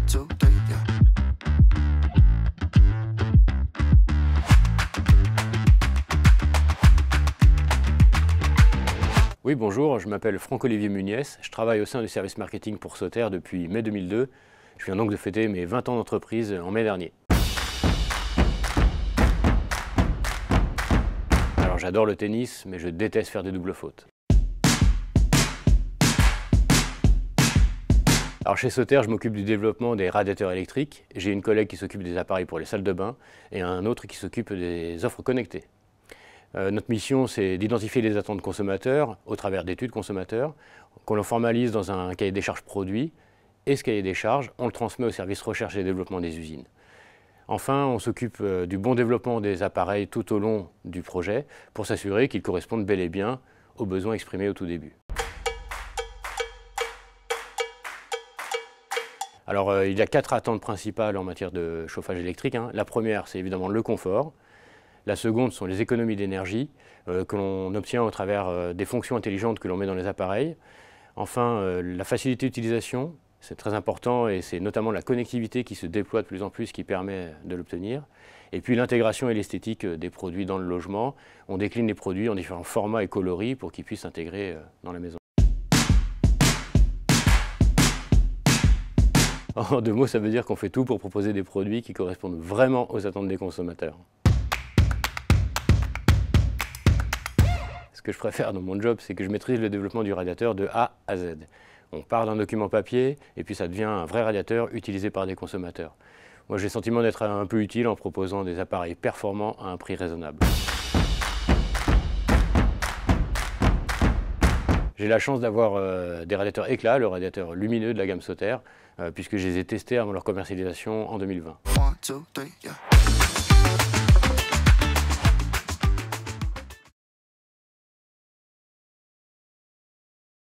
2, 3, yeah. Oui, bonjour, je m'appelle Franck-Olivier Muniès, je travaille au sein du service marketing pour Sauter depuis mai 2002. Je viens donc de fêter mes 20 ans d'entreprise en mai dernier. Alors j'adore le tennis, mais je déteste faire des doubles fautes. Alors chez Sauter, je m'occupe du développement des radiateurs électriques. J'ai une collègue qui s'occupe des appareils pour les salles de bain et un autre qui s'occupe des offres connectées. Notre mission, c'est d'identifier les attentes consommateurs au travers d'études consommateurs, qu'on le formalise dans un cahier des charges produit, et ce cahier des charges, on le transmet au service recherche et développement des usines. Enfin, on s'occupe du bon développement des appareils tout au long du projet pour s'assurer qu'ils correspondent bel et bien aux besoins exprimés au tout début. Alors, il y a 4 attentes principales en matière de chauffage électrique. La première, c'est évidemment le confort. La seconde sont les économies d'énergie que l'on obtient au travers des fonctions intelligentes que l'on met dans les appareils. Enfin, la facilité d'utilisation, c'est très important et c'est notamment la connectivité qui se déploie de plus en plus qui permet de l'obtenir. Et puis l'intégration et l'esthétique des produits dans le logement. On décline les produits en différents formats et coloris pour qu'ils puissent s'intégrer dans la maison. En 2 mots, ça veut dire qu'on fait tout pour proposer des produits qui correspondent vraiment aux attentes des consommateurs. Ce que je préfère dans mon job, c'est que je maîtrise le développement du radiateur de A à Z. On part d'un document papier et puis ça devient un vrai radiateur utilisé par des consommateurs. Moi, j'ai le sentiment d'être un peu utile en proposant des appareils performants à un prix raisonnable. J'ai la chance d'avoir des radiateurs éclat, le radiateur lumineux de la gamme Sauter, puisque je les ai testés avant leur commercialisation en 2020. 1, 2, 3, yeah.